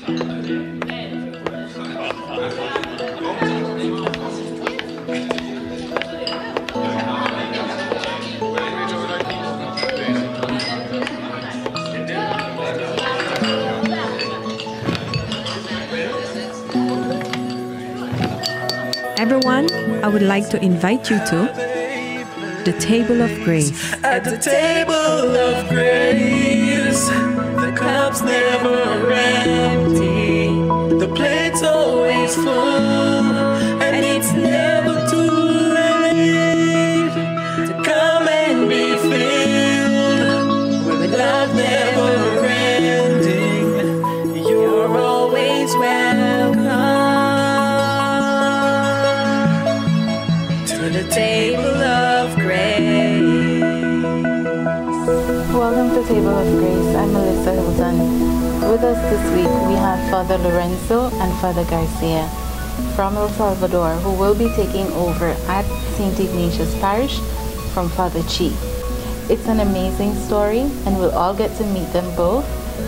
Everyone, I would like to invite you to the Table of Grace. At the table of grace, the cup's never empty, the plate's always full, and it's never too late to come and be filled with love never ending. You're always welcome to the table of grace. Welcome to Table of Grace. I'm Melissa Hilton. With us this week we have Father Lorenzo and Father Garcia from El Salvador, who will be taking over at St. Ignatius Parish from Father Chi. It's an amazing story, and we'll all get to meet them both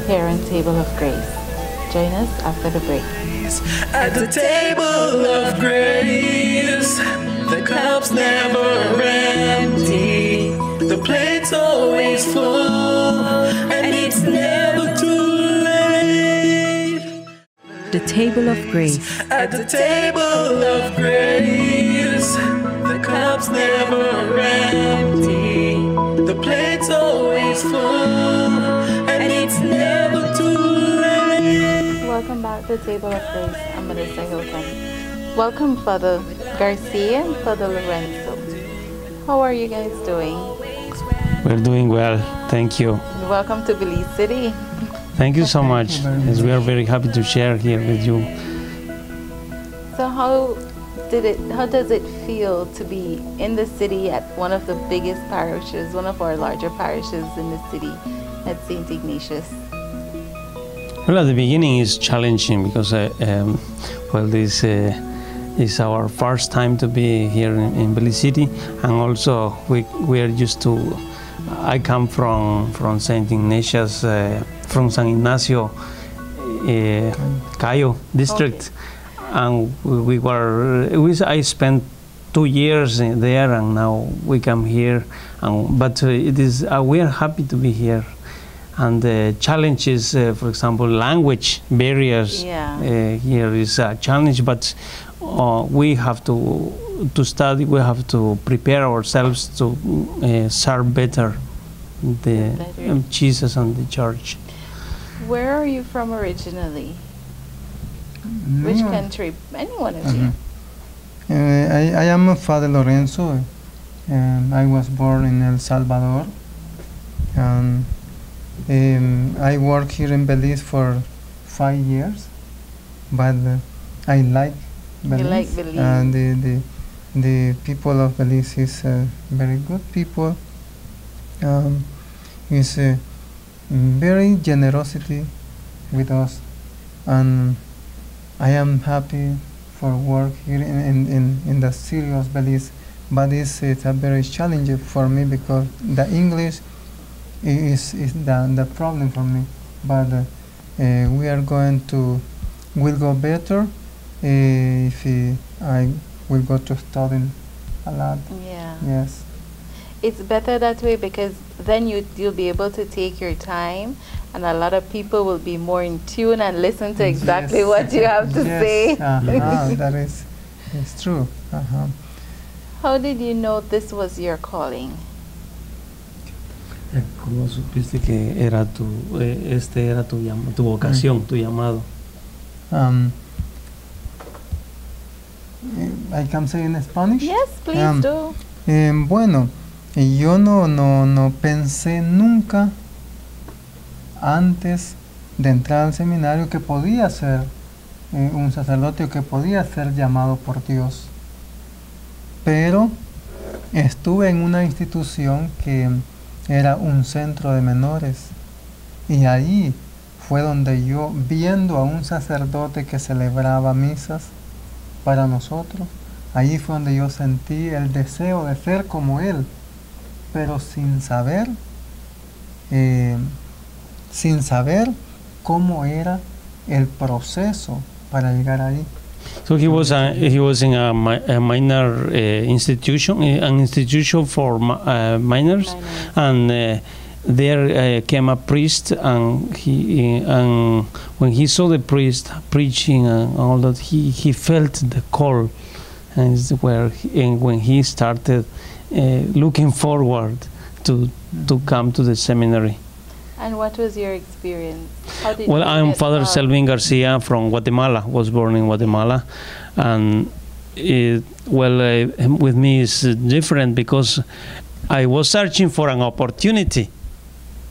here on Table of Grace. Join us after the break. At the table of grace, the cup's never empty, the plate's always full, and it's never too late. The Table of Grace. At the table of grace, the cup's never empty, the plate's always full, and it's never too late. Welcome back to Table of Grace. I'm Melissa Hilton. Welcome Father Garcia and Father Lorenzo. How are you guys doing? We're doing well, thank you. Welcome to Belize City. Thank you so much. Yes, we are very happy to share here with you. So how does it feel to be in the city at one of the biggest parishes, one of our larger parishes in the city, at St. Ignatius? Well, at the beginning is challenging because well, this is our first time to be here in Belize City, and also we are used to. I come from St. Ignatius, from San Ignacio, Cayo district, okay. And I spent 2 years there, and now we come here. But it is we are happy to be here. And the challenge is, for example, language barriers. Yeah. Here is a challenge, but we have to study. We have to prepare ourselves to serve better the Jesus and the Church. Where are you from originally? Which country? Anyone of you? I am Father Lorenzo, and I was born in El Salvador. I work here in Belize for 5 years, but I like Belize. You like Belize? And the people of Belize is very good people. Is very generosity with us, and I am happy for work here in the city of Belize. But it's a very challenging for me because the English is the problem for me. But will go better if I will go to study a lot. Yeah. Yes. It's better that way because then you'll be able to take your time, and a lot of people will be more in tune and listen to exactly what you have to say. That is true. How did you know this was your calling? ¿Cómo supiste que era tu vocación, tu llamado? I can say in Spanish? Yes, please do. Bueno, yo no pensé nunca antes de entrar al seminario que podía ser un sacerdote o que podía ser llamado por Dios. Pero estuve en una institución que era un centro de menores, y ahí fue donde yo, viendo a un sacerdote que celebraba misas para nosotros, ahí fue donde yo sentí el deseo de ser como él, pero sin saber cómo era el proceso para llegar ahí. So he was in a minor institution, an institution for minors, and there came a priest, and when he saw the priest preaching and all that, he felt the call, and when he started looking forward to come to the seminary. And what was your experience? Well, I'm Father Selvin Garcia from Guatemala. Was born in Guatemala, and with me it's different because I was searching for an opportunity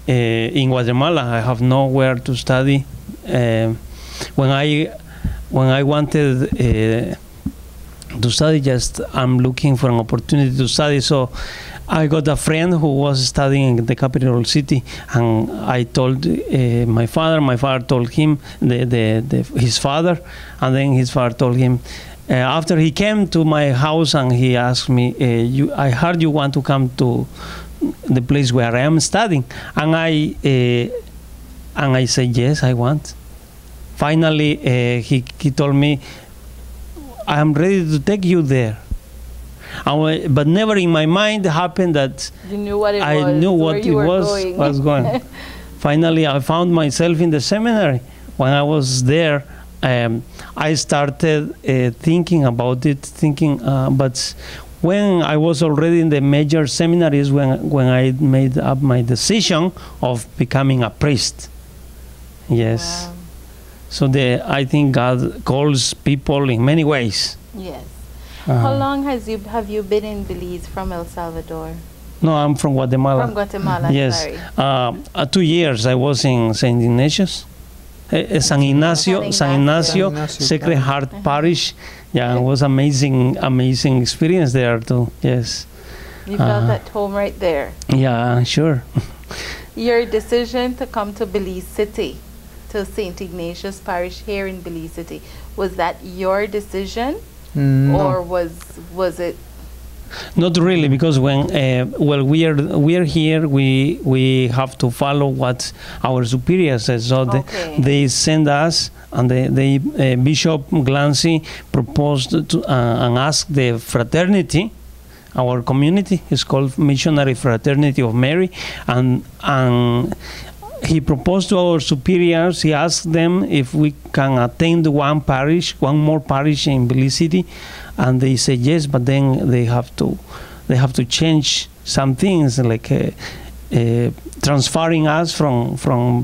in Guatemala. I have nowhere to study. When I wanted to study, just I'm looking for an opportunity to study. So I got a friend who was studying in the capital city, and I told my father. My father told him his father, and then his father told him. After he came to my house and he asked me, I heard you want to come to the place where I am studying, and I said yes, I want. Finally, he told me, I am ready to take you there. But never in my mind happened that you knew what it I was, knew what it was going. Finally, I found myself in the seminary. When I was there, I started thinking about it, but when I was already in the major seminaries, when I made up my decision of becoming a priest. Yes. Wow. So I think God calls people in many ways. Yes. How long have you been in Belize from El Salvador? No, I'm from Guatemala. From Guatemala, yes. Sorry. 2 years I was in St. Ignatius. San Ignacio, Sacred Heart Parish. Yeah, it was amazing experience there too. Yes. You felt at home right there. Yeah, sure. Your decision to come to Belize City, to St. Ignatius Parish here in Belize City, was that your decision, or was it? Not really, because when we are here, we have to follow what our superior says. So they send us, and Bishop Glancy proposed to and asked the fraternity, our community is called Missionary Fraternity of Mary, and he proposed to our superiors. He asked them if we can attend one more parish in Belize City. And they said yes, but then they have to change some things, like transferring us from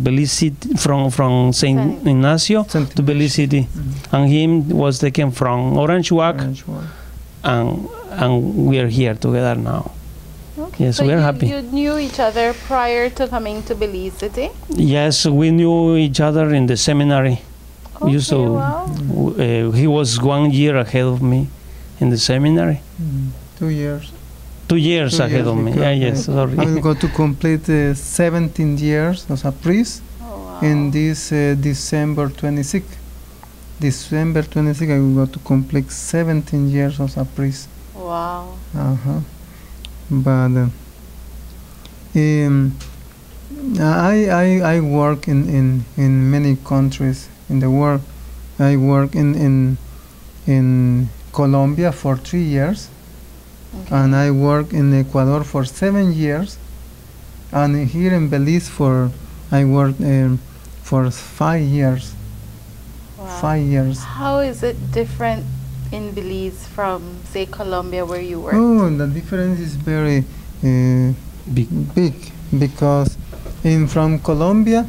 Belize City, from Saint Ignacio to Belize City, and him was taken from Orange Walk, and we are here together now. Okay. Yes, so we are happy. You knew each other prior to coming to Belize City? Yes, we knew each other in the seminary. Okay, we used to. Wow. He was 1 year ahead of me in the seminary. 2 years. 2 years ahead of me. Yeah, yes, sorry. I will go to complete 17 years as a priest in this December 26. December 26, I will go to complete 17 years as a priest. Wow. But I work in many countries in the world. I work in Colombia for 3 years, and I work in Ecuador for 7 years, and here in Belize I work for 5 years. Wow. 5 years. How is it different in Belize from, say, Colombia, where you work? Oh, the difference is very big because from Colombia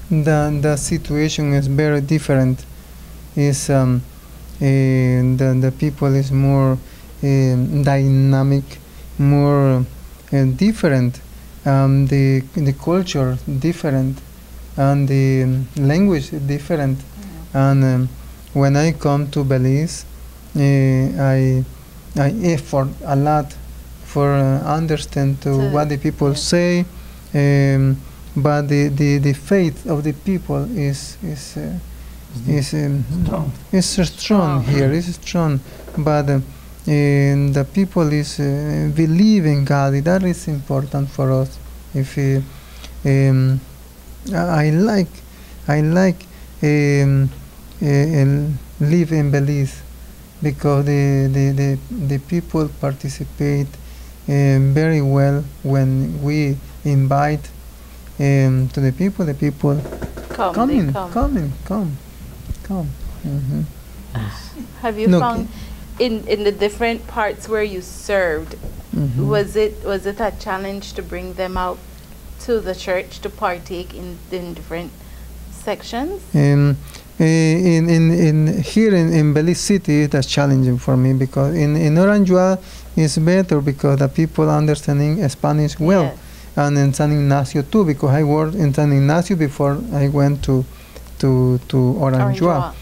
the situation is very different. Is the people is more dynamic, more different. The culture different, and the language is different. And when I come to Belize, I effort a lot for understand what the people say, but the faith of the people is strong here. Is strong, but the people is believe in God. That is important for us. If I like live in Belize, because the people participate very well when we invite to the people. The people come. Mm-hmm. Have you found in the different parts where you served, Mm-hmm. was it a challenge to bring them out to the church to partake in different sections? In here in Belize City, that's challenging for me, because in Oranjua it's better because the people understanding Spanish well. Yes. And in San Ignacio too, because I worked in San Ignacio before I went to Oranjua.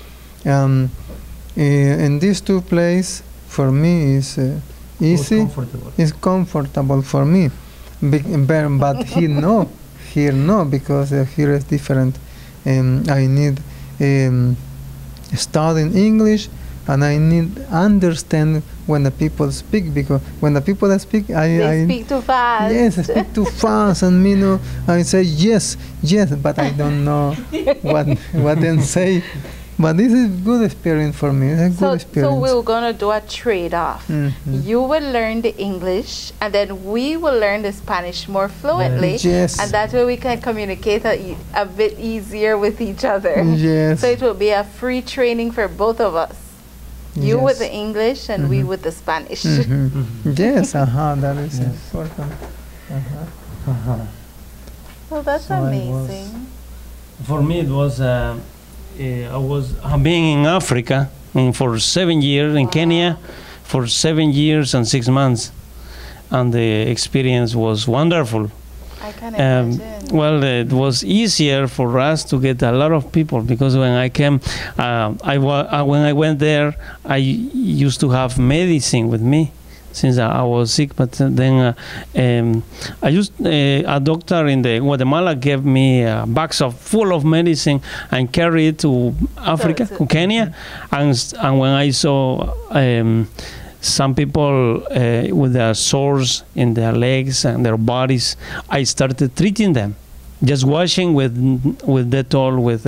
In these two places, for me, is easy. It's comfortable for me. But here no, because here is different. I need studying English, and I need understand when the people speak, because when the people speak, They speak too fast. Yes, I speak too fast, and I say yes, but I don't know what they say. But this is good experience for me. It's a good experience. So we're gonna do a trade-off. Mm-hmm. You will learn the English, and then we will learn the Spanish more fluently. Yes. And that way we can communicate a bit easier with each other. Yes. So it will be a free training for both of us. You with the English and we with the Spanish. Mm-hmm. Yes, that is important. Well, that's So amazing. For me, it was I was being in Africa for 7 years, in Kenya for 7 years and 6 months, and the experience was wonderful. I can imagine. Well, it was easier for us to get a lot of people, because when I came, when I went there, I used to have medicine with me since I was sick. But then a doctor in Guatemala gave me bags full of medicine and carried it to Africa, to Kenya, and when I saw some people with their sores in their legs and their bodies, I started treating them, just washing with Dettol, with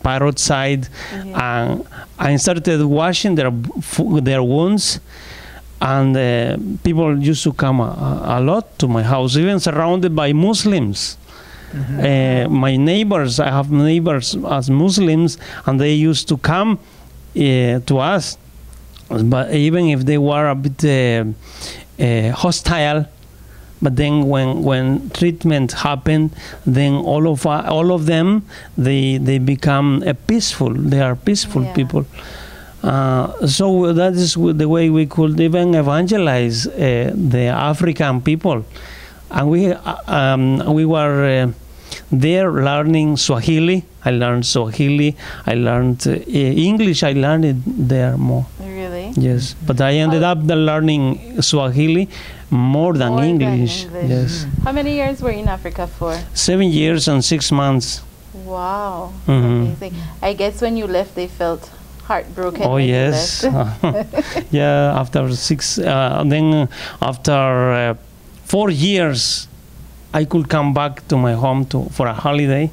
peroxide, and I started washing their wounds. And people used to come a lot to my house, even surrounded by Muslims. My neighbors, I have neighbors as Muslims, and they used to come to us. But even if they were a bit hostile, but then when treatment happened, then all of them they become peaceful. They are peaceful people. So that is the way we could even evangelize the African people, and we were there learning Swahili. I learned Swahili. I learned English. I learned it there more. Really? Yes, but I ended up learning Swahili more than English. Yes. How many years were you in Africa for? 7 years and 6 months. Wow, amazing. I guess when you left, they felt heartbroken. Oh yes. Yeah. After 6, then after 4 years, I could come back to my home for a holiday,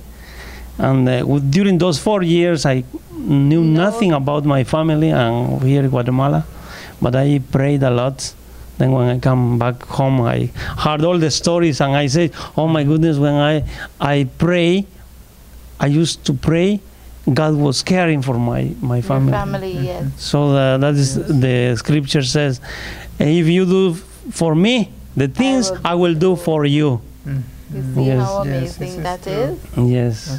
and during those 4 years, I knew nothing about my family and here in Guatemala, but I prayed a lot. Then when I come back home, I heard all the stories, and I said, "Oh my goodness!" When I pray, I used to pray. God was caring for my family. Your family, yes. So that is the scripture says, "If you do for me the things I will do for you." You see how amazing that is? Yes.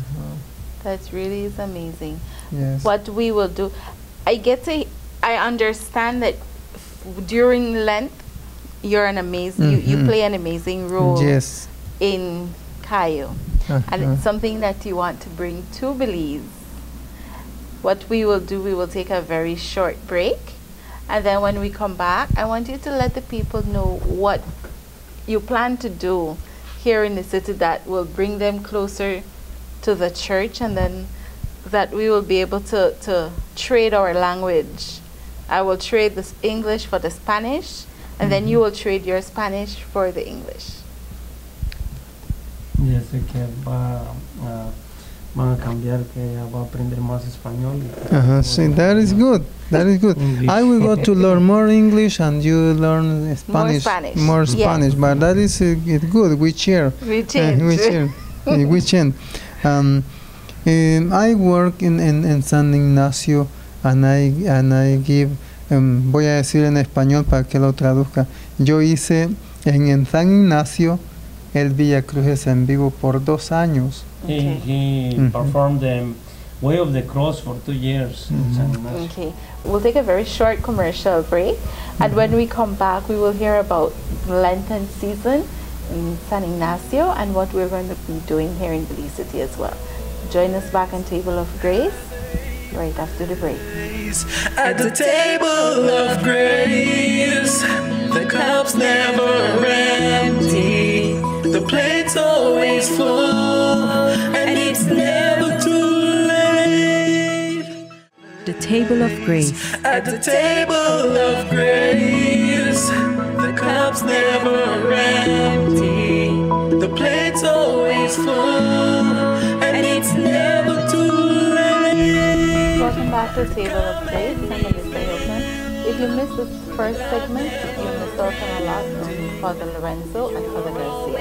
That really is amazing. Yes. What we will do, I understand that during Lent, you're an amazing, you play an amazing role in Cayo. And it's something that you want to bring to Belize. What we will do, we will take a very short break, and then when we come back, I want you to let the people know what you plan to do here in the city that will bring them closer to the church, and then that we will be able to trade our language. I will trade this English for the Spanish, and then you will trade your Spanish for the English. Yes, okay. van a cambiar, que va a aprender más español. See, that is good. That is good. English. I will go to learn more English and you learn Spanish. Spanish. More Yes. Spanish. But that is it's good. We share. We change. We share. We change. I work in San Ignacio and I give. Voy a decir en español para que lo traduzca. Yo hice en San Ignacio el Villa Cruces en vivo por 2 años. He performed the Way of the Cross for 2 years. in San Ignacio. Okay, we'll take a very short commercial break, and when we come back, we will hear about Lenten season in San Ignacio and what we're going to be doing here in Belize City as well. Join us back on Table of Grace right after the break. At the table of grace, the cup's never empty, the plate's always full, and it's never too late. The Table of Grace. At the table of grace, the cup's never empty, the plate's always full, and it's never too late. Welcome back to Table of Grace. I'm Melissa Hilton. If you missed the first segment, you missed out on a lot from Father Lorenzo and Father Garcia.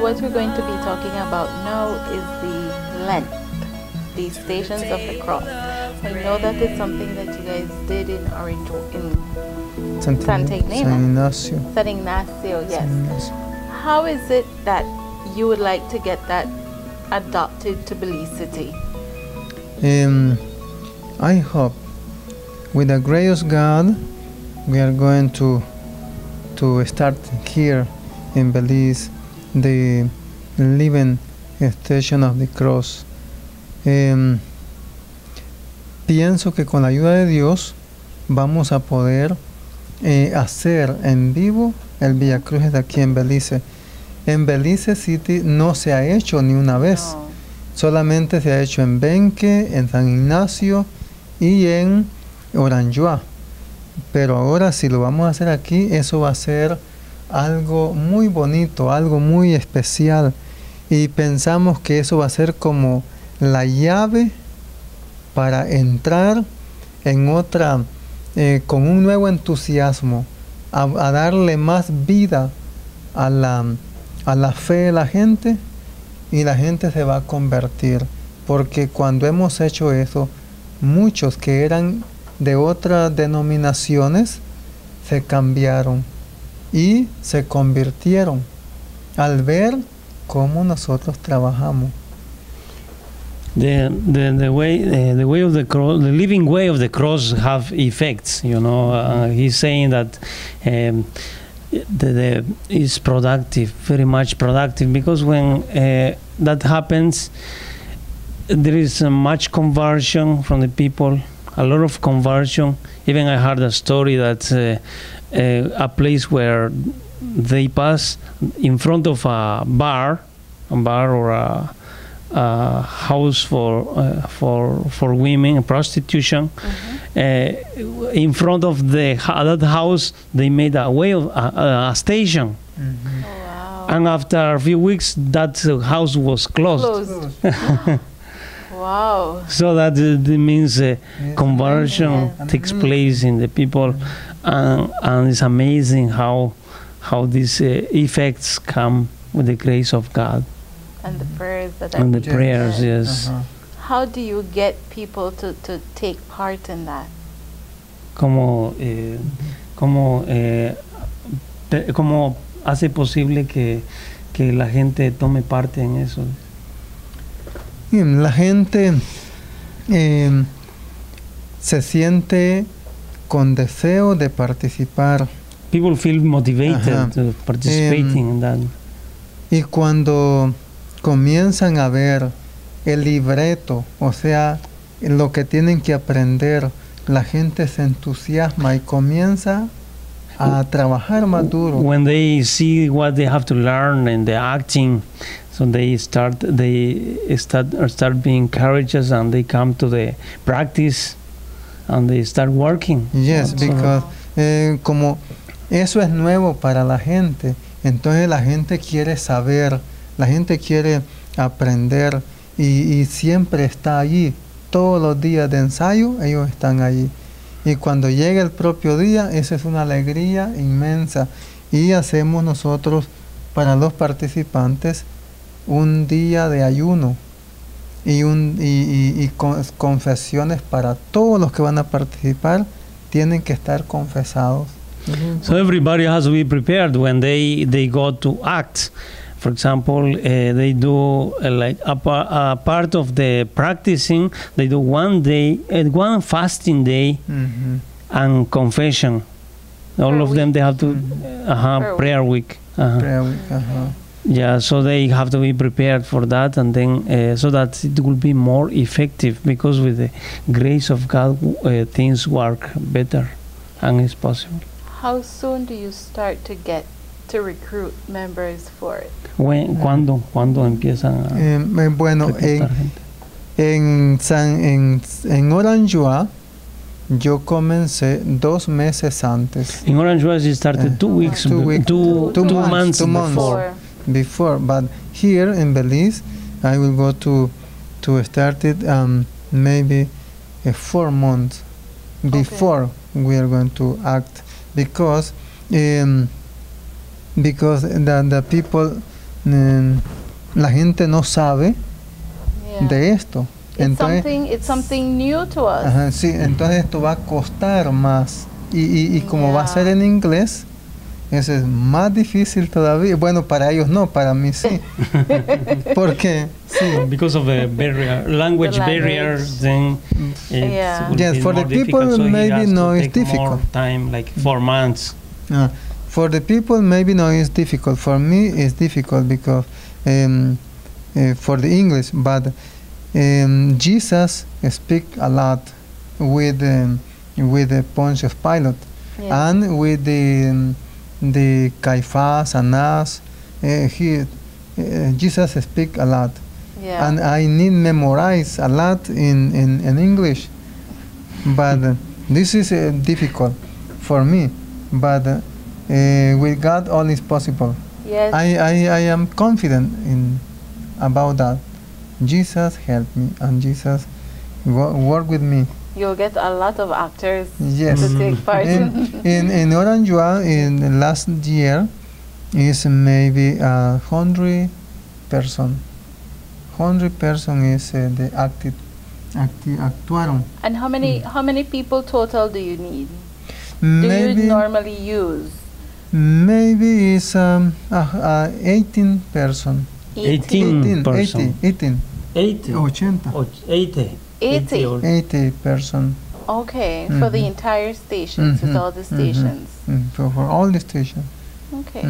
What we're going to be talking about now is the Lent, the Stations of the Cross. I know that it's something that you guys did in Santa Ignacio. San Ignacio, yes. San Ignacio. How is it that you would like to get that adopted to Belize City? I hope, with the grace of God, we are going to start here in Belize the living Station of the Cross. Pienso que con la ayuda de Dios vamos a poder hacer en vivo el Villa Cruces de aquí en Belice. En Belize City no se ha hecho ni una vez. No. Solamente se ha hecho en Benque, en San Ignacio y en Oranjoa. Pero ahora si lo vamos a hacer aquí, eso va a ser algo muy bonito, algo muy especial. Y pensamos que eso va a ser como la llave para entrar en otra, con un nuevo entusiasmo, a darle más vida a la fe de la gente, y la gente se va a convertir, porque cuando hemos hecho eso, muchos que eran de otras denominaciones se cambiaron y se convirtieron al ver cómo nosotros trabajamos. The way of the cross, the living way of the cross have effects. You know, he's saying that is productive, very much productive, because when that happens, there is much conversion from the people, a lot of conversion. Even I heard a story that a place where they pass in front of a bar or a house for women, prostitution. In front of that house, they made a station. Oh, wow. And after a few weeks, that house was closed. Wow. So that means conversion takes place in the people, and it's amazing how these effects come with the grace of God. And the prayers that And the prayers, yes. How do you get people to take part in that? ¿Cómo hace posible que la gente tome parte en eso? Bien, la gente se siente con deseo de participar. People feel motivated to participate in that. Y cuando comienzan a ver el libreto, o sea, lo que tienen que aprender, la gente se entusiasma y comienza a trabajar más duro. When they see what they have to learn and the acting, so they start being encouraged, and they come to the practice and they start working. Yes, because como eso es nuevo para la gente, entonces la gente quiere saber, la gente quiere aprender, y siempre está allí. Todos los días de ensayo ellos están allí. Y cuando llega el propio día, esa es una alegría inmensa. Y hacemos nosotros para los participantes un día de ayuno y confesiones para todos los que van a participar, tienen que estar confesados. So everybody has to be prepared when they go to act. For example, they do like a part of the practicing. They do one fasting day and confession. All of them they have to prayer week. Prayer week, Yeah, so they have to be prepared for that, and then so that it will be more effective. Because with the grace of God, things work better, and it's possible. How soon do you start to recruit members for it? ¿Cuándo empiezan a bueno, reclutar gente? en Oranjois yo comencé 2 meses antes. In Orange you started 2 weeks, 2 months before, but here in Belize I will go to start it maybe 4 months before we are going to act, because the people, la gente no sabe de esto. It's something new to us. Ajá, sí, entonces esto va a costar más y como va a ser en inglés, eso es más difícil todavía. Bueno, para ellos no, para mí sí. Porque sí. Because of the barrier, language barrier, then yes, for the people so maybe no, it's difficult. More time, like 4 months. For the people maybe no, it's difficult. For me, it's difficult because for the English, but Jesus speak a lot with Pontius Pilate and with the Caiaphas and us. Jesus speak a lot, and I need memorize a lot in English, but this is difficult for me. But with God, all is possible. Yes. I am confident about that. Jesus helped me, and Jesus work with me. You'll get a lot of actors to take part in Oranjois in last year is maybe 100 person. 100 person is the actuaron. And how many people total do you need? Maybe, do you normally use? Maybe it's 18 person. 18 person. 18. 80. 80 person. Okay, for the entire stations, with all the stations. For all the stations. Okay.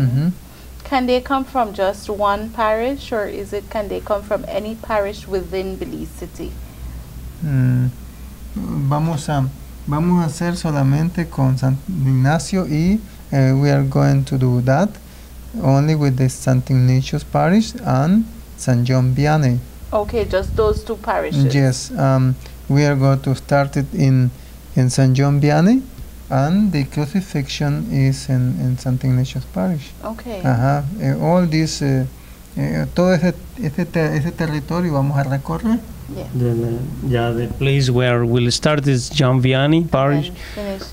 Can they come from just one parish, or can they come from any parish within Belize City? Vamos a hacer solamente con San Ignacio y we are going to do that only with the St. Ignatius Parish and St. John Vianney. Okay, just those 2 parishes. Yes, we are going to start it in St. John Vianney, and the crucifixion is in St. Ignatius Parish. Okay. All this, todo ese territorio vamos a recorrer. The place where we'll start is John Vianney Parish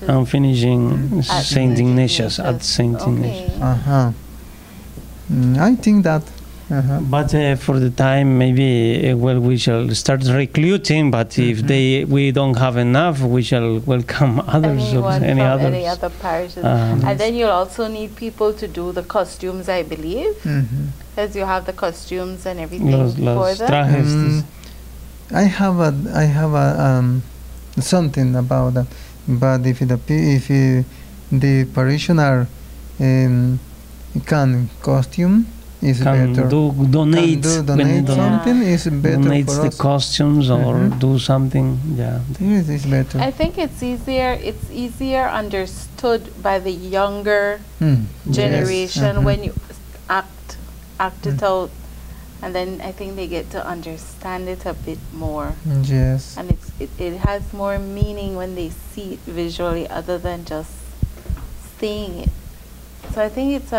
and finishing St. Ignatius at St. Ignatius. I think that. But for the time, maybe we shall start recruiting. But if we don't have enough, we shall welcome others. Any other parishes. And then you'll also need people to do the costumes, I believe, because you have the costumes and everything for them. I have a something about that. But if the parishioner can costume. Is better. Donate something is better donate for the us. costumes or do something. It is better. I think it's easier understood by the younger generation when you act it out, and then I think they get to understand it a bit more. Yes. And it has more meaning when they see it visually other than just seeing it. So I think it's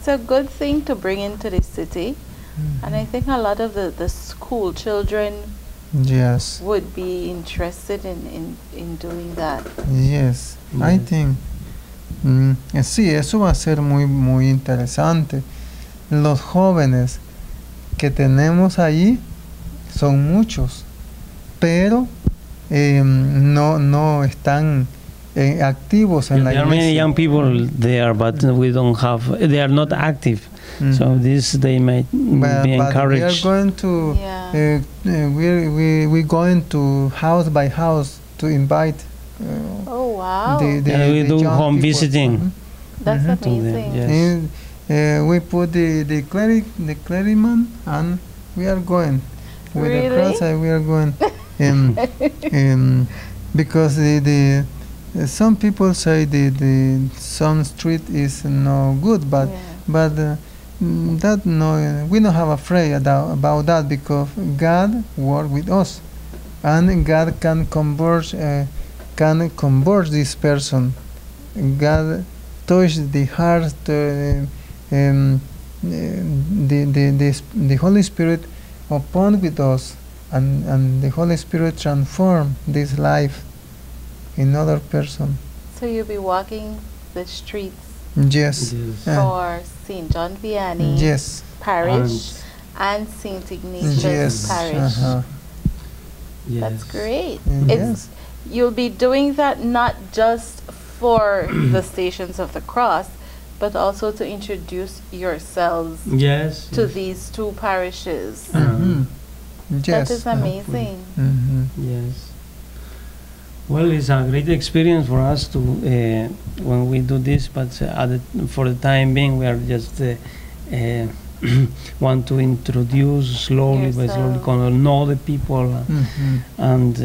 a good thing to bring into the city, And I think a lot of the school children Yes. would be interested in doing that. Yes, I Yes. think. Sí, eso va a ser muy interesante. Los jóvenes que tenemos allí son muchos, pero no están activos en la There are many iglesia. young people there, but we don't have. They are not active. So this they might be But we are encouraged. going to Yeah. we're going to house by house to invite Oh wow. the Yeah, we do young home people. visiting. That's Mhm. To them, amazing. yes. And, we put the clergyman, and we are going with Really? the cross. We are going, because some people say the some street is no good, but Yeah. that no, we don't have afraid about that, because God work with us, and God can converge this person. God touch the heart, the Holy Spirit upon with us, and the Holy Spirit transform this life in other person. So you'll be walking the streets Yes. Yes. for St. John Vianney Yes. Parish and St. Ignatius Yes. Parish. Yes. That's great. Yes. You'll be doing that not just for the Stations of the Cross, but also to introduce yourselves Yes. to yes. these two parishes. Mhm. Yes. That is amazing. Mhm. Yes. Well, it's a great experience for us to when we do this, but for the time being, we are just want to introduce slowly by slowly, Yourself. kind of know the people Mhm. and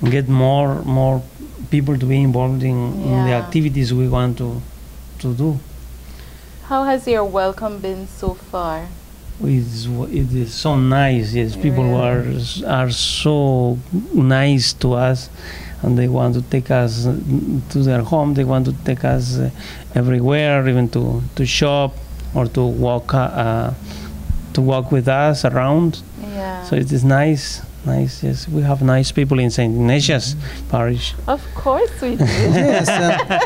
get more people to be involved in the Yeah. activities we want to do. How has your welcome been so far? It is so nice. Yes, people who are so nice to us, and they want to take us to their home. They want to take us everywhere, even to shop or to walk with us around. Yeah. So it is nice. Nice. Yes, we have nice people in St. Ignatius Parish. Of course we do. Yes,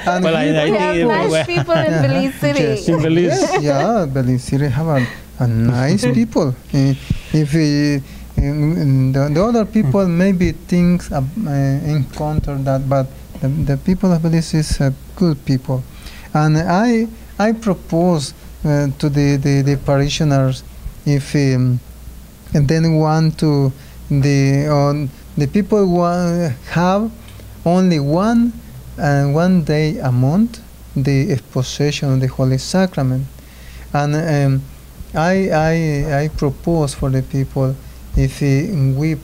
and Well, I We think have everywhere. nice people in Belize City. Yes. In Belize. Yes, yeah, Belize City have a nice people. If the other people maybe think encounter that, but the people of Belize is good people, and I propose to the parishioners, if and then want to the people have only one day a month the exposition of the Holy Sacrament, and I propose for the people, if we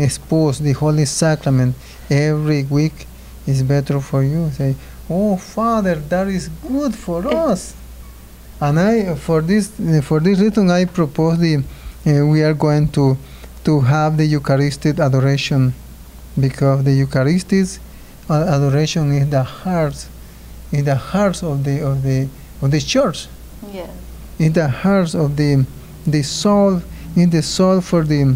expose the Holy Sacrament every week, is better for you. Say, oh Father, that is good for us. And for this reason, I propose we are going to have the Eucharistic adoration, because the Eucharistic adoration is the heart of the church. Yeah. In the heart of the soul, in the soul for the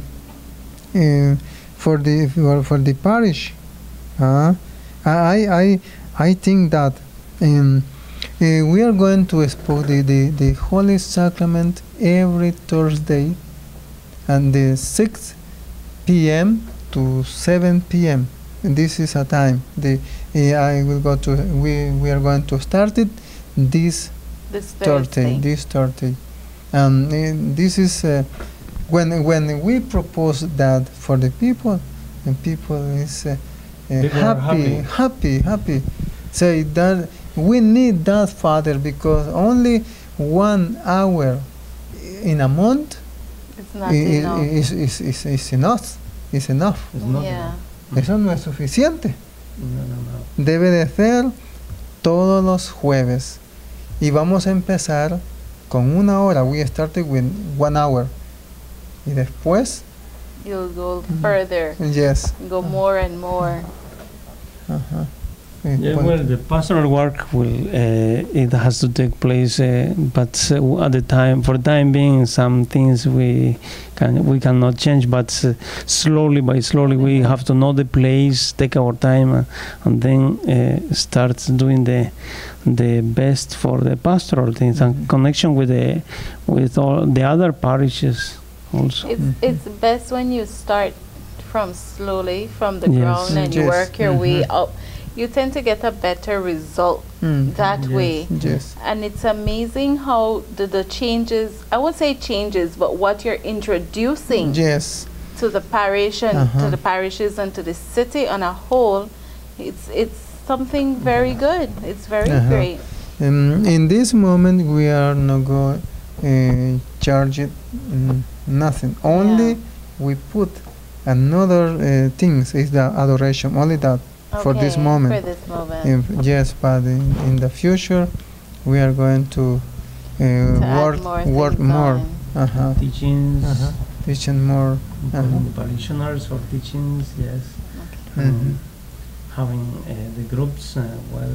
parish. I think that we are going to expose the Holy Sacrament every Thursday, and the 6 p.m. to 7 p.m. And this is a time. I will go to. We are going to start it this Thursday. This Thursday. This is when we propose that for the people, and people is People are happy. Say that we need that, Father, because only 1 hour in a month It's not enough. is enough. Is enough. It's not Yeah. Eso no es suficiente. No. Debe de ser todos los jueves. Y vamos a empezar con 1 hora. We started with 1 hour. Y después, You'll go further, yes. go more and more. Ajá. Yeah, well, the pastoral work will it has to take place, but at the time, for the time being, some things we cannot change. But slowly by slowly, we have to know the place, take our time, and then start doing the best for the pastoral things and connection with all the other parishes also. It's best when you start from slowly from the ground and you work your way up. You tend to get a better result that way. Yes. And it's amazing how the changes, I won't say changes, but what you're introducing to the parish and to the parishes and to the city on a whole, it's something very good. It's very great. In this moment, we are not going to charge it nothing. Only we put another things is the adoration. Only that. For this moment. For this moment. Yes, but in the future, we are going to work more. Teachings. Teaching more. Parishioners for teachings, yes. Having the groups well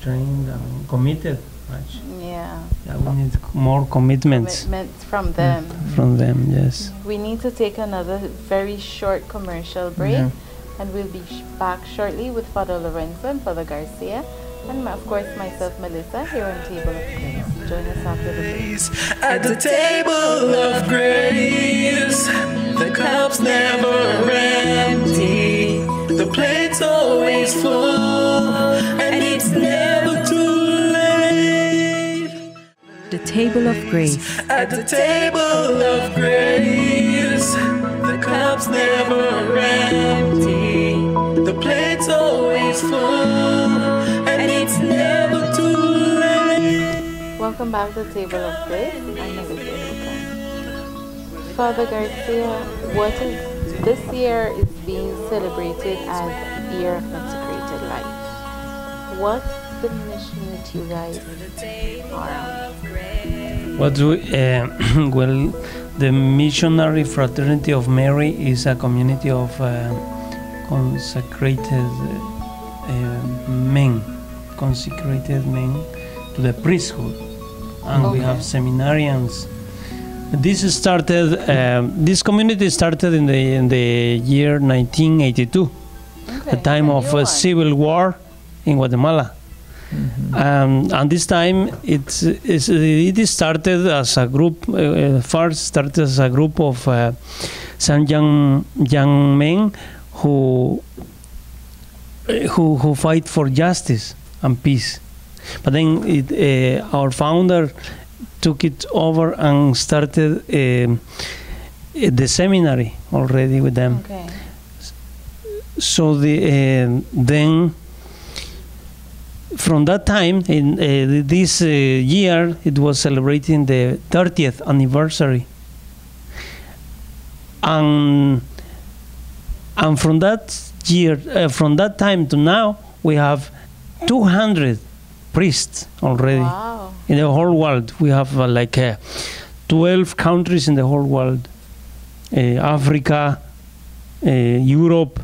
trained and committed. Much. Yeah, we need more commitments. Commitments from them. From them, yes. We need to take another very short commercial break. And we'll be back shortly with Father Lorenzo and Father Garcia, and of course myself, Melissa, here on Table of Grace. Join us after the break. At the table of grace, the cup's never empty, the plate's always full, and it's never too late. The Table of Grace. At the table of grace, the cup's never empty, the plate's always full, and it's never too late. Welcome back to the Table of Grace. I'm Melissa. Father Garcia, what is this year is being celebrated as Year of Consecrated Life. What's the mission that you guys are on? Well, the Missionary Fraternity of Mary is a community of consecrated men to the priesthood, and we have seminarians. This community started in the year 1982, the time of civil war in Guatemala. And this time it started as a group. First started as a group of some young men who fight for justice and peace. But then our founder took it over and started the seminary already with them. So then. From that time, in this year, it was celebrating the 30th anniversary, and from that year, from that time to now, we have 200 priests already in the whole world. We have 12 countries in the whole world: Africa, Europe,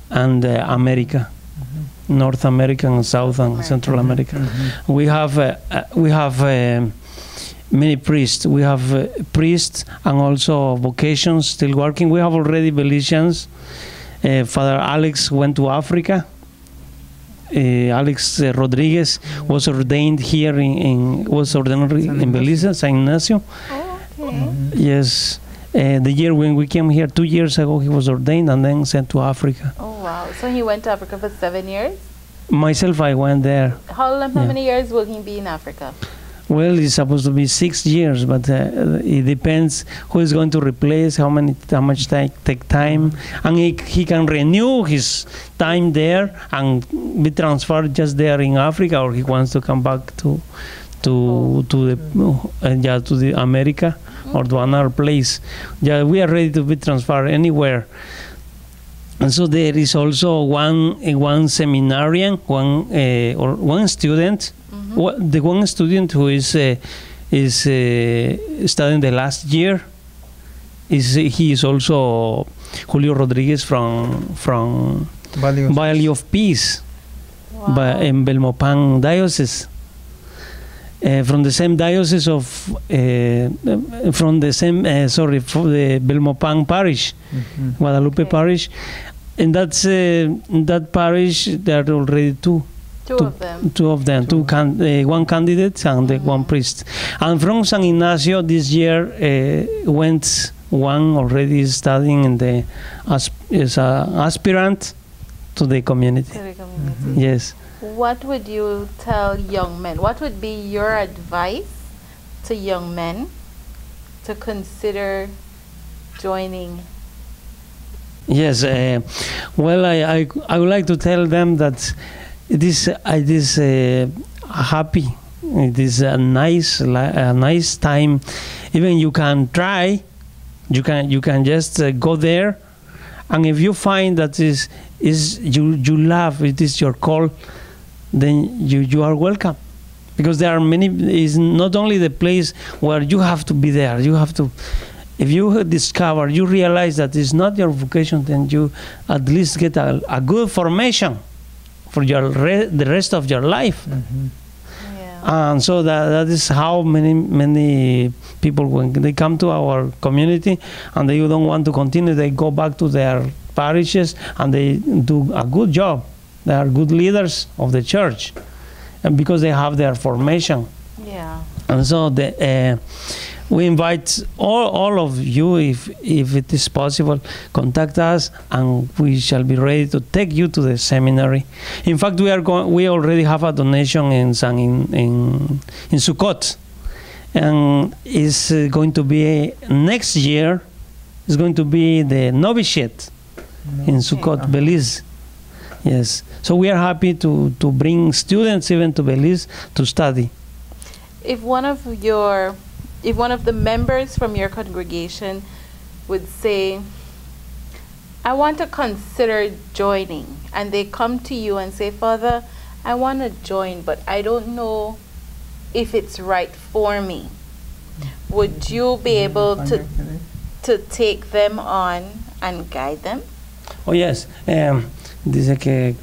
and America. North America and South and Central America. We have many priests. We have priests and also vocations still working. We have already Belizeans. Father Alex went to Africa. Alex Rodriguez was ordained here in Belize, San Ignacio. Yes. The year when we came here 2 years ago, he was ordained and then sent to Africa. Oh wow! So he went to Africa for 7 years? Myself, I went there. How many years will he be in Africa? Well, it's supposed to be 6 years, but it depends who is going to replace, how much take time, and he can renew his time there and be transferred just there in Africa, or he wants to come back to the America or to another place. Yeah, we are ready to be transferred anywhere. And so there is also one seminarian, one student. The one student who is studying the last year he is also Julio Rodriguez from Valley of Peace, Wow. in Belmopan Diocese. From the same diocese of, from the Belmopan Parish, Guadalupe Okay. Parish. And that's that parish, there are already two Two of them. one candidate and one priest. And from San Ignacio this year went one already studying in the as an aspirant to the community. To the community. Yes. What would you tell young men? What would be your advice to young men to consider joining? Yes. Well, I would like to tell them that it is happy. It is a nice time. Even you can try. You can just go there, and if you find that is you love, it is your call, then you are welcome. Because there are many. It's not only the place where you have to be there. You have to. If you discover, you realize that it's not your vocation, then you at least get a good formation for the rest of your life. Yeah. And so that is how many people, when they come to our community and they don't want to continue, they go back to their parishes and they do a good job. They are good leaders of the church, and because they have their formation. Yeah. And so we invite all of you, if it is possible, contact us, and we shall be ready to take you to the seminary. In fact, we already have a donation in Sukkot, and it's going to be next year. It's going to be the novitiate in Sukkot, Belize. Yes, so we are happy to bring students even to Belize to study. If one of the members from your congregation would say, I want to consider joining, and they come to you and say, Father, I want to join, but I don't know if it's right for me, would you be able to take them on and guide them? Oh, yes. Dice que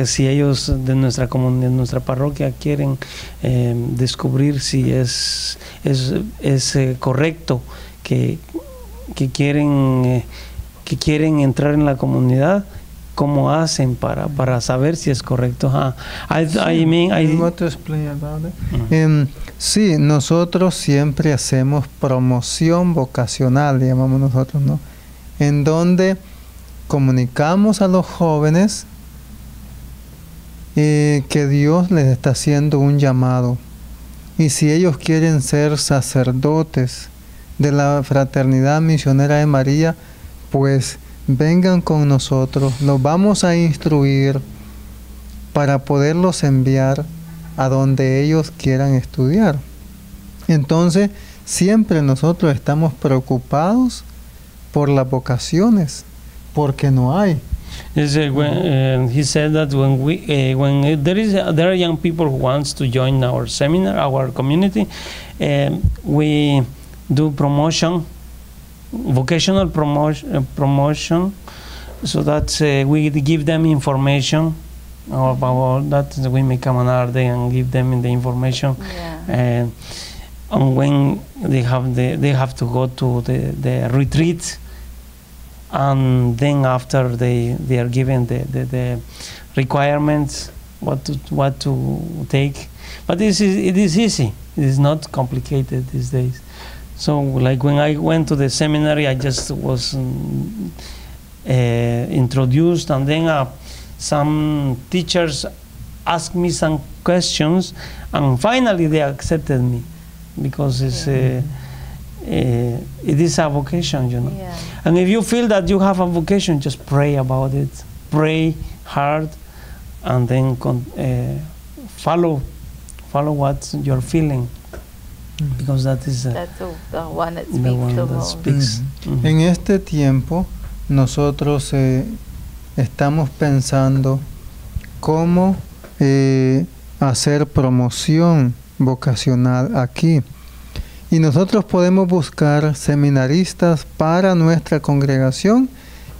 si ellos de nuestra comunidad, de nuestra parroquia quieren descubrir si es correcto, que quieren entrar en la comunidad, ¿cómo hacen para saber si es correcto? Want to explain about it? Sí, nosotros siempre hacemos promoción vocacional, llamamos nosotros, ¿no? En donde comunicamos a los jóvenes que Dios les está haciendo un llamado, y si ellos quieren ser sacerdotes de la Fraternidad Misionera de María, pues vengan con nosotros, los vamos a instruir para poderlos enviar a donde ellos quieran estudiar. Entonces, siempre nosotros estamos preocupados por las vocaciones, porque no hay. Yes, he said that when there are young people who wants to join our seminar, our community, we do promotion, vocational promotion, so that we give them information about that. We make come another day and give them the information. Yeah. And when they have to go to the retreat. And then after they are given the requirements, what to take. But it is easy. It is not complicated these days. So like when I went to the seminary, I just was introduced, and then some teachers asked me some questions, and finally they accepted me, because it is a vocation, you know. Yeah. And if you feel that you have a vocation, just pray about it. Pray hard, and then follow what you're feeling, because that is That's the one that speaks the one the that most. speaks. Mhm. En este tiempo nosotros estamos pensando cómo hacer promoción vocacional aquí. Y nosotros podemos buscar seminaristas para nuestra congregación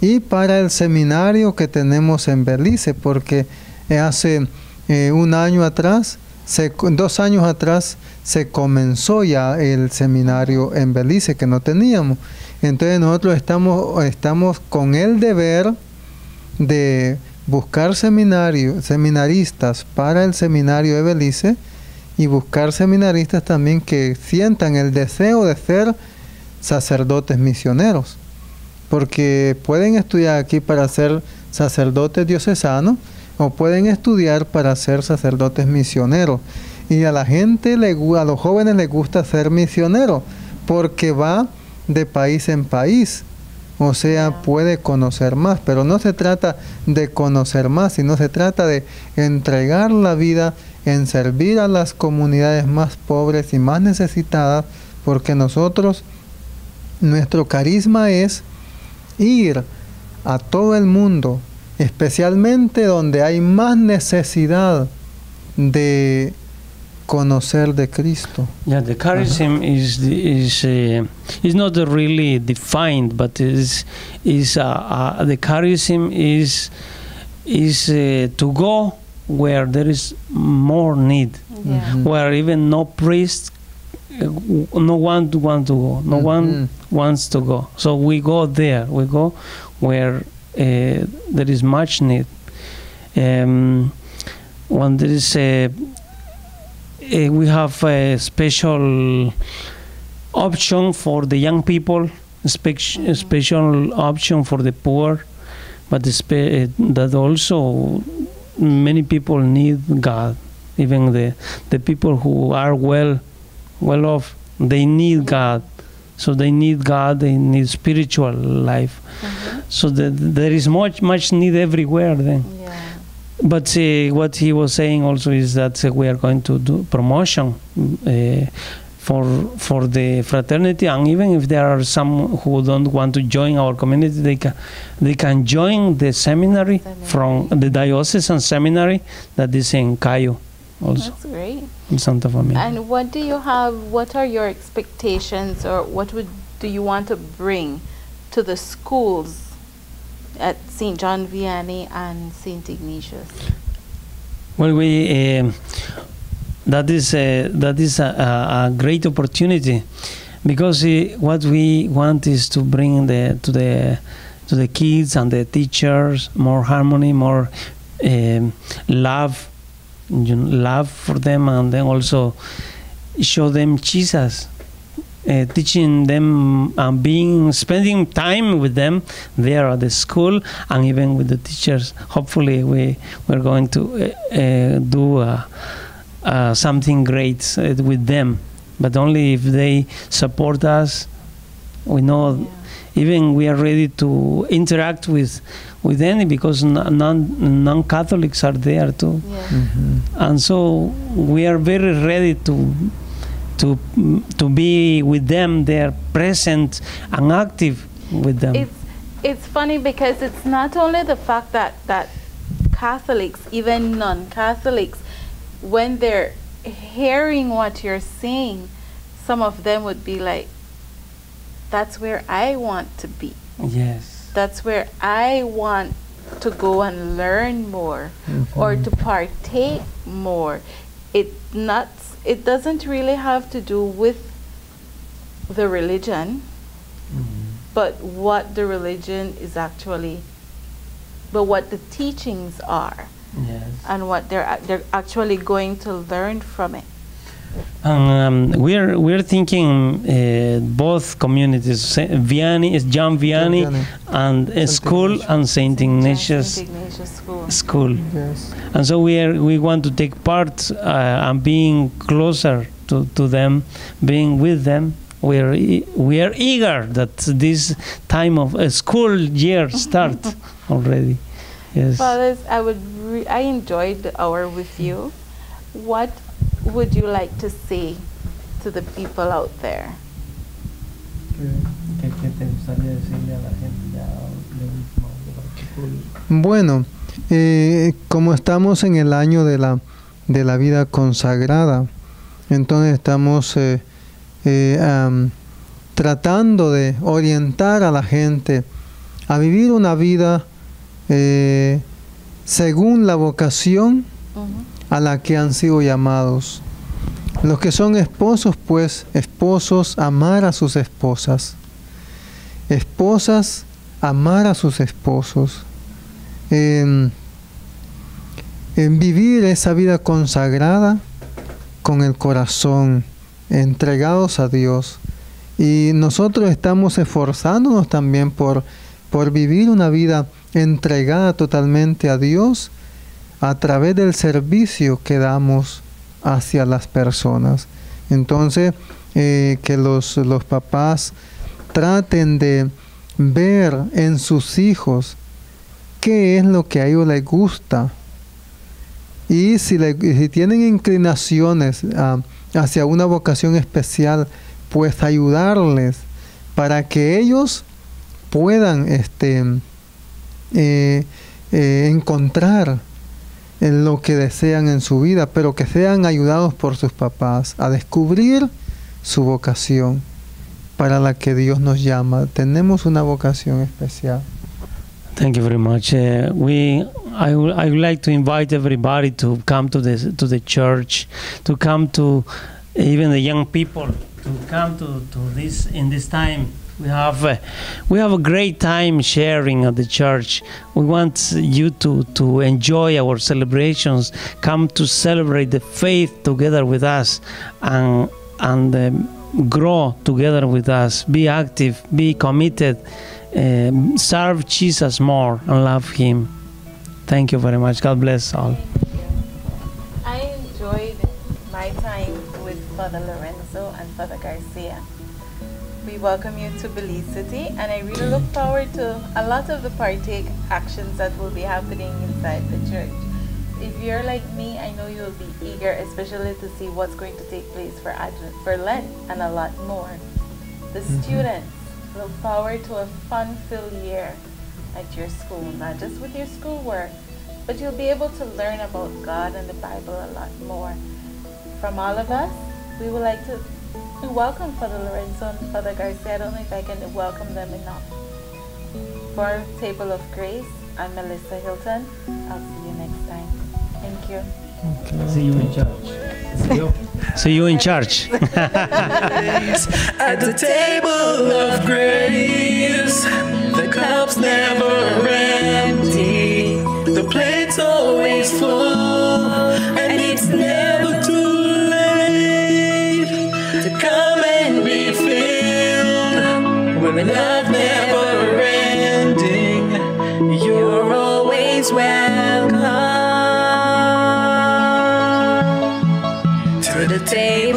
y para el seminario que tenemos en Belice, porque hace 2 años atrás se comenzó ya el seminario en Belice, que no teníamos. Entonces nosotros estamos con el deber de buscar seminaristas para el seminario de Belice, y buscar seminaristas también que sientan el deseo de ser sacerdotes misioneros, porque pueden estudiar aquí para ser sacerdotes diocesanos o pueden estudiar para ser sacerdotes misioneros. Y a la gente, a los jóvenes les gusta ser misioneros porque va de país en país, o sea, puede conocer más, pero no se trata de conocer más, sino se trata de entregar la vida en servir a las comunidades más pobres y más necesitadas, porque nuestro carisma es ir a todo el mundo, especialmente donde hay más necesidad de conocer de Cristo. Yeah, the charism is not really defined, but the charism is to go where there is more need, where even no priest, no one want to go, no one wants to go. So we go there. We go where there is much need. When there is we have a special option for the young people, special option for the poor, but that also many people need God. Even the people who are well off, they need God. So they need God, they need spiritual life. So there is much need everywhere then. Yeah. But what he was saying also is that we are going to do promotion for the fraternity, and even if there are some who don't want to join our community, they can join the seminary from the diocesan seminary that is in Cayo also. That's great. In Santa Familia. And what are your expectations, or do you want to bring to the schools at St. John Vianney and St. Ignatius? Well, that is a great opportunity, because what we want is to bring to the kids and the teachers more harmony, more love for them, and then also show them Jesus, teaching them and spending time with them there at the school and even with the teachers. Hopefully we're going to do something great with them, but only if they support us. We know even we are ready to interact with any, because non-Catholics are there too. And so we are very ready to be with them. They are present and active with them. It's funny because it's not only the fact that Catholics, even non-Catholics, when they're hearing what you're saying, some of them would be like, that's where I want to be. Yes. That's where I want to go and learn more, or to partake more. It doesn't really have to do with the religion, but what the religion is actually, but what the teachings are. Yes. And what they're actually going to learn from it. We're thinking both communities, Vianney, John Vianney, and a school, and St. Ignatius school. Yes. And so we want to take part and being closer to them, being with them. We are eager that this time of a school year start already. Yes. Fathers, I enjoyed the hour with you. What would you like to say to the people out there? Bueno, como estamos en el año de la vida consagrada, entonces estamos tratando de orientar a la gente a vivir una vida según la vocación a la que han sido llamados. Los que son esposos, pues, esposos, amar a sus esposas. Esposas, amar a sus esposos. En vivir esa vida consagrada con el corazón, entregados a Dios. Y nosotros estamos esforzándonos también por vivir una vida entregada totalmente a Dios a través del servicio que damos hacia las personas. Entonces, que los papás traten de ver en sus hijos qué es lo que a ellos les gusta. Y si tienen inclinaciones hacia una vocación especial, pues ayudarles para que ellos puedan encontrar en lo que desean en su vida, pero que sean ayudados por sus papás a descubrir su vocación para la que Dios nos llama. Tenemos una vocación especial. Thank you very much. I would like to invite everybody to come to the church, to come to even the young people, to come to this in this time. We have a great time sharing at the church. We want you to enjoy our celebrations. Come to celebrate the faith together with us and grow together with us. Be active, be committed, serve Jesus more and love Him. Thank you very much. God bless all. I enjoyed my time with Father Lorenzo and Father Garcia. We welcome you to Belize City, and I really look forward to a lot of the partake actions that will be happening inside the church. If you're like me, I know you'll be eager, especially to see what's going to take place for Advent, for Lent, and a lot more. The students look forward to a fun-filled year at your school, not just with your schoolwork, but you'll be able to learn about God and the Bible a lot more. From all of us, we would like to welcome Father Lorenzo and Father Garcia. I don't know if I can welcome them enough. For Table of Grace, I'm Melissa Hilton. I'll see you next time. Thank you. Okay. See you in church. See you in church. At the table of grace, the cup's never empty, the plate's always full, and it's never too late to come and be filled with love never ending. You're always welcome to the table